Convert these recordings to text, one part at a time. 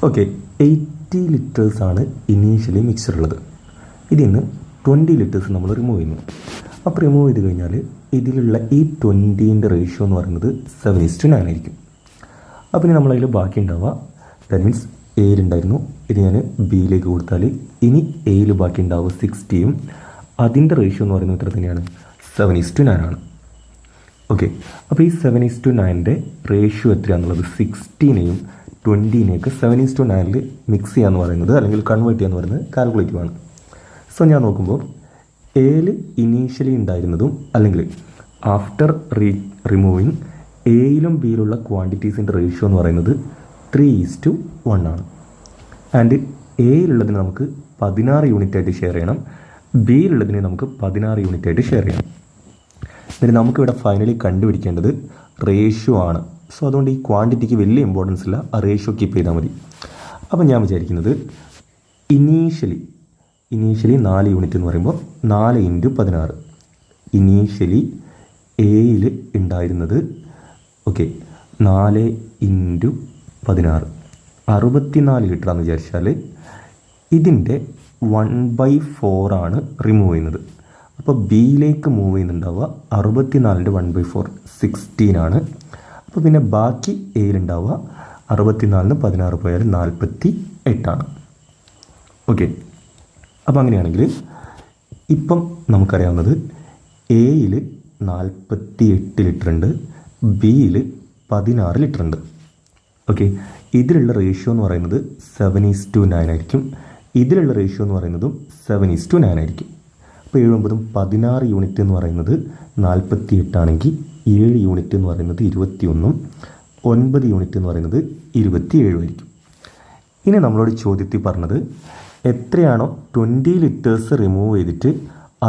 Okay, 80 ലിറ്റേഴ്സാണ് initially mixture ഉള്ളത്. ഇതിൽ നിന്ന് 20 ലിറ്റേഴ്സ് നമ്മൾ റിമൂവ് ചെയ്യുന്നു. അപ്പോൾ റിമൂവ് ചെയ്ത് കഴിഞ്ഞാൽ ഇതിലുള്ള ഈ 20ൻ്റെ റേഷ്യോ എന്ന് പറയുന്നത് 7:9 ആയിരിക്കും. അപ്പോൾ ഇനി നമ്മളതിൽ ബാക്കി ഉണ്ടാവുക, ദാറ്റ് മീൻസ് എയിലുണ്ടായിരുന്നു, ഇത് ഞാൻ ബിയിലേക്ക് കൊടുത്താൽ ഇനി എയിൽ ബാക്കി ഉണ്ടാവുക 60യും അതിൻ്റെ റേഷ്യോ എന്ന് പറയുന്നത് ഇത്ര തന്നെയാണ്, 7:9 ആണ്. ഓക്കെ, അപ്പോൾ ഈ 7:9ൻ്റെ റേഷ്യോ എത്രയാണെന്നുള്ളത് 16നെയും 20നെയൊക്കെ 7:9 മിക്സ് ചെയ്യാന്ന് പറയുന്നത് അല്ലെങ്കിൽ കൺവേർട്ട് ചെയ്യാന്ന് പറയുന്നത് കാൽക്കുലേറ്റീവ് ആണ്. സോ ഞാൻ നോക്കുമ്പോൾ എയിൽ ഇനീഷ്യലി ഉണ്ടായിരുന്നതും അല്ലെങ്കിൽ ആഫ്റ്റർ റിമൂവിങ് എയിലും ബിയിലുള്ള ക്വാണ്ടിറ്റീസിൻ്റെ റേഷ്യോ എന്ന് പറയുന്നത് 3:1 ആണ്. ആൻഡ് എയിലുള്ളതിന് നമുക്ക് 16 യൂണിറ്റായിട്ട് ഷെയർ ചെയ്യണം, ബിയിലുള്ളതിന് നമുക്ക് 16 യൂണിറ്റായിട്ട് ഷെയർ ചെയ്യണം. എന്നിട്ട് നമുക്കിവിടെ ഫൈനലി കണ്ടുപിടിക്കേണ്ടത് റേഷ്യോ ആണ്. സോ അതുകൊണ്ട് ഈ ക്വാണ്ടിറ്റിക്ക് വലിയ ഇമ്പോർട്ടൻസ് ഇല്ല, ആ റേഷ്യോ കീപ്പ് ചെയ്താൽ മതി. അപ്പം ഞാൻ വിചാരിക്കുന്നത് ഇനീഷ്യലി 4 യൂണിറ്റ് എന്ന് പറയുമ്പോൾ 4 × 16 ഇനീഷ്യലി എയിൽ ഉണ്ടായിരുന്നത്. ഓക്കെ, 4 × 16 64 ലിറ്ററാന്ന് വിചാരിച്ചാൽ ഇതിൻ്റെ 1/4 ആണ് റിമൂവ് ചെയ്യുന്നത്. അപ്പോൾ ബിയിലേക്ക് മൂവ് ചെയ്യുന്നുണ്ടാവുക 64ൻ്റെ 1/4 16 ആണ്. അപ്പോൾ പിന്നെ ബാക്കി എയിലുണ്ടാവുക 64-ന് 16 പോയാൽ 48 ആണ്. ഓക്കെ, അപ്പോൾ അങ്ങനെയാണെങ്കിൽ ഇപ്പം നമുക്കറിയാവുന്നത് എയിൽ 48 ലിറ്റർ ഉണ്ട്, ബിയിൽ 16 ലിറ്റർ ഉണ്ട്. ഓക്കെ, ഇതിലുള്ള റേഷ്യോ എന്ന് പറയുന്നത് 7:9 ആയിരിക്കും, ഇതിലുള്ള റേഷ്യോ എന്ന് പറയുന്നതും 7:9 ആയിരിക്കും. അപ്പോൾ 7 16 യൂണിറ്റ് എന്ന് പറയുന്നത് 48 ആണെങ്കിൽ 7 യൂണിറ്റ് എന്ന് പറയുന്നത് 21, 9 യൂണിറ്റ് എന്ന് പറയുന്നത് 27 ആയിരിക്കും. ഇനി നമ്മളോട് ചോദ്യത്തിൽ പറഞ്ഞത് എത്രയാണോ 20 ലിറ്റേഴ്സ് റിമൂവ് ചെയ്തിട്ട്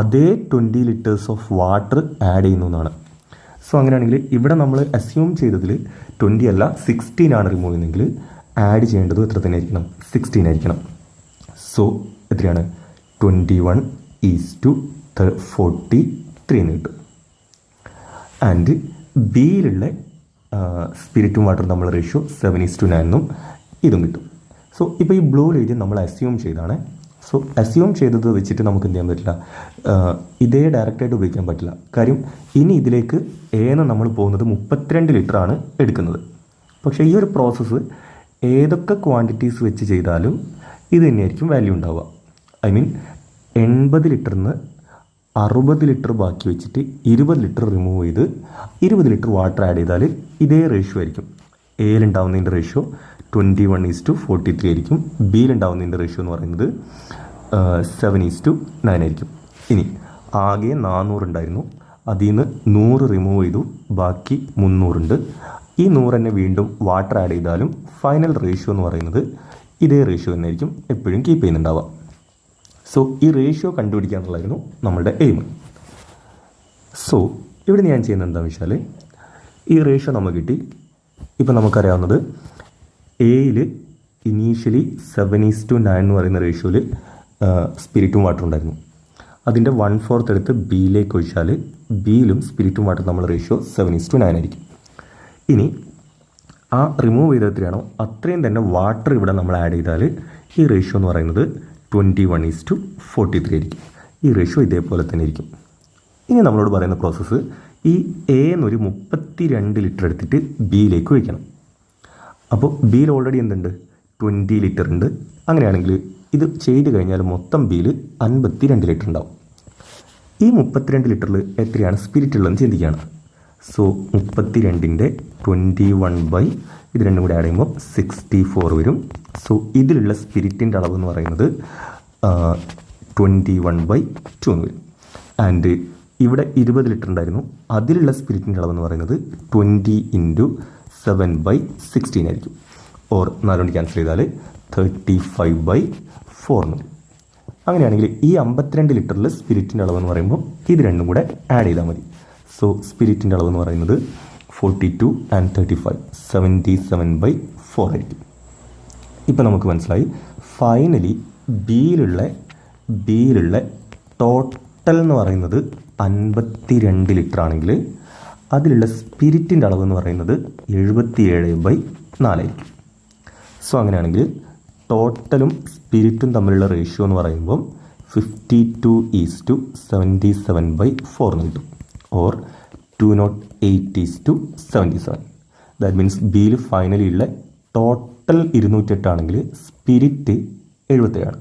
അതേ 20 ലിറ്റേഴ്സ് ഓഫ് വാട്ടർ ആഡ് ചെയ്യുന്നു എന്നാണ്. സോ അങ്ങനെയാണെങ്കിൽ ഇവിടെ നമ്മൾ അസ്യൂം ചെയ്തതിൽ 20 അല്ല 16 ആണ് റിമൂവ് ചെയ്യുന്നതെങ്കിൽ ആഡ് ചെയ്യേണ്ടത് എത്ര തന്നെ ആയിരിക്കണം, 16 ആയിരിക്കണം. സോ എത്രയാണ്, 21:43 എന്ന് കിട്ടും. ആൻഡ് ബിയിലുള്ള സ്പിരിറ്റും വാട്ടറും നമ്മൾ റേഷ്യോ 7:9 എന്നും ഇതും കിട്ടും. സോ ഇപ്പോൾ ഈ ബ്ലൂ ലൈറ്റ് നമ്മൾ അസ്യൂം ചെയ്താണ്. സോ അസ്യൂം ചെയ്തത് വെച്ചിട്ട് നമുക്ക് എന്ത് ചെയ്യാൻ പറ്റില്ല, ഇതേ ഡയറക്റ്റായിട്ട് ഉപയോഗിക്കാൻ പറ്റില്ല. കാര്യം ഇനി ഇതിലേക്ക് ഏന്ന് നമ്മൾ പോകുന്നത് 32 ലിറ്ററാണ് എടുക്കുന്നത്. പക്ഷേ ഈ ഒരു പ്രോസസ്സ് ഏതൊക്കെ ക്വാണ്ടിറ്റീസ് വെച്ച് ചെയ്താലും ഇത് തന്നെയായിരിക്കും വാല്യൂ ഉണ്ടാവുക. ഐ മീൻ 80 ലിറ്ററിന് 60 ലിറ്റർ ബാക്കി വെച്ചിട്ട് 20 ലിറ്റർ റിമൂവ് ചെയ്ത് 20 ലിറ്റർ വാട്ടർ ആഡ് ചെയ്താൽ ഇതേ റേഷ്യോ ആയിരിക്കും. എയിലുണ്ടാവുന്നതിൻ്റെ റേഷ്യോ 21:43 ആയിരിക്കും, ബിയിലുണ്ടാവുന്നതിൻ്റെ റേഷ്യോ എന്ന് പറയുന്നത് 7:9 ആയിരിക്കും. ഇനി ആകെ 400 ഉണ്ടായിരുന്നു, അതിൽ നിന്ന് 100 റിമൂവ് ചെയ്തു, ബാക്കി 300 ഉണ്ട്. ഈ 100 തന്നെ വീണ്ടും വാട്ടർ ആഡ് ചെയ്താലും ഫൈനൽ റേഷ്യോ എന്ന് പറയുന്നത് ഇതേ റേഷ്യോ തന്നെയായിരിക്കും എപ്പോഴും കീപ്പ് ചെയ്യുന്നുണ്ടാവുക. സോ ഈ റേഷ്യോ കണ്ടുപിടിക്കുക എന്നുള്ളതായിരുന്നു നമ്മളുടെ എയിം. സോ ഇവിടെ ഞാൻ ചെയ്യുന്നത് എന്താണെന്ന് വെച്ചാൽ ഈ റേഷ്യോ നമുക്ക് കിട്ടി. ഇപ്പം നമുക്കറിയാവുന്നത് എയിൽ ഇനീഷ്യലി 7:9 എന്ന് പറയുന്ന റേഷ്യോയിൽ സ്പിരിറ്റും വാട്ടറും ഉണ്ടായിരുന്നു. അതിൻ്റെ 1/4 എടുത്ത് ബിയിലേക്ക് ഒഴിച്ചാൽ ബിയിലും സ്പിരിറ്റും വാട്ടറും നമ്മൾ റേഷ്യോ 7:9 ആയിരിക്കും. ഇനി ആ റിമൂവ് ചെയ്ത എത്രയാണോ അത്രയും തന്നെ വാട്ടർ ഇവിടെ നമ്മൾ ആഡ് ചെയ്താൽ ഈ റേഷ്യോ എന്ന് പറയുന്നത് 21:43 ആയിരിക്കും. ഈ റേഷ്യോ ഇതേപോലെ തന്നെ ഇരിക്കും. ഇനി നമ്മളോട് പറയുന്ന പ്രോസസ്സ് ഈ എന്നൊരു 32 ലിറ്റർ എടുത്തിട്ട് ബിയിലേക്ക് ഒഴിക്കണം. അപ്പോൾ ബിയിൽ ഓൾറെഡി എന്തുണ്ട്, 20 ലിറ്റർ ഉണ്ട്. അങ്ങനെയാണെങ്കിൽ ഇത് ചെയ്ത് കഴിഞ്ഞാൽ മൊത്തം ബിയിൽ 52 ലിറ്റർ ഉണ്ടാവും. ഈ 32 ലിറ്ററിൽ എത്രയാണ് സ്പിരിറ്റ് ഉള്ളതെന്ന് ചിന്തിക്കുകയാണ്. സോ 32ൻ്റെ 21 ഇത് രണ്ടും കൂടി ആഡ് ചെയ്യുമ്പോൾ 64 വരും. സോ ഇതിലുള്ള സ്പിരിറ്റിൻ്റെ അളവ് എന്ന് പറയുന്നത് 21/2 എന്ന് വരും. ആൻഡ് ഇവിടെ 20 ലിറ്റർ ഉണ്ടായിരുന്നു, അതിലുള്ള സ്പിരിറ്റിൻ്റെ അളവ് എന്ന് പറയുന്നത് 20 × 7/16 ആയിരിക്കും. ഓർ 4 കൊണ്ട് ക്യാൻസൽ ചെയ്താൽ 35/4 എന്ന് വരും. അങ്ങനെയാണെങ്കിൽ ഈ 52 ലിറ്ററിൽ സ്പിരിറ്റിൻ്റെ അളവ് എന്ന് പറയുമ്പോൾ ഇത് രണ്ടും കൂടെ ആഡ് ചെയ്താൽ മതി. സോ സ്പിരിറ്റിൻ്റെ അളവ് എന്ന് പറയുന്നത് 42 and 35 77/4 ആയിരിക്കും. ഇപ്പം നമുക്ക് മനസ്സിലായി ഫൈനലി ബിയിലുള്ള ടോട്ടൽ എന്ന് പറയുന്നത് 52 ലിറ്റർ ആണെങ്കിൽ അതിലുള്ള സ്പിരിറ്റിൻ്റെ അളവ് എന്ന് പറയുന്നത് 77/4 ആയിരിക്കും. സോ അങ്ങനെയാണെങ്കിൽ ടോട്ടലും സ്പിരിറ്റും തമ്മിലുള്ള റേഷ്യോ എന്ന് പറയുമ്പം 52:77/4 എന്ന് കിട്ടും. ഓർ 208:77. ദാറ്റ് മീൻസ് ബിയിൽ ഫൈനലി ഉള്ള ടോട്ടൽ 208 ആണെങ്കിൽ സ്പിരിറ്റ് 77.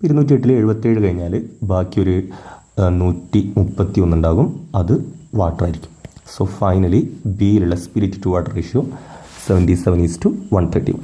208 77 കഴിഞ്ഞാൽ ബാക്കി ഒരു 131 ഉണ്ടാകും, അത് വാട്ടർ ആയിരിക്കും. സോ ഫൈനലി ബിയിലുള്ള സ്പിരിറ്റ് ടു വാട്ടർ റേഷ്യോ 77:131.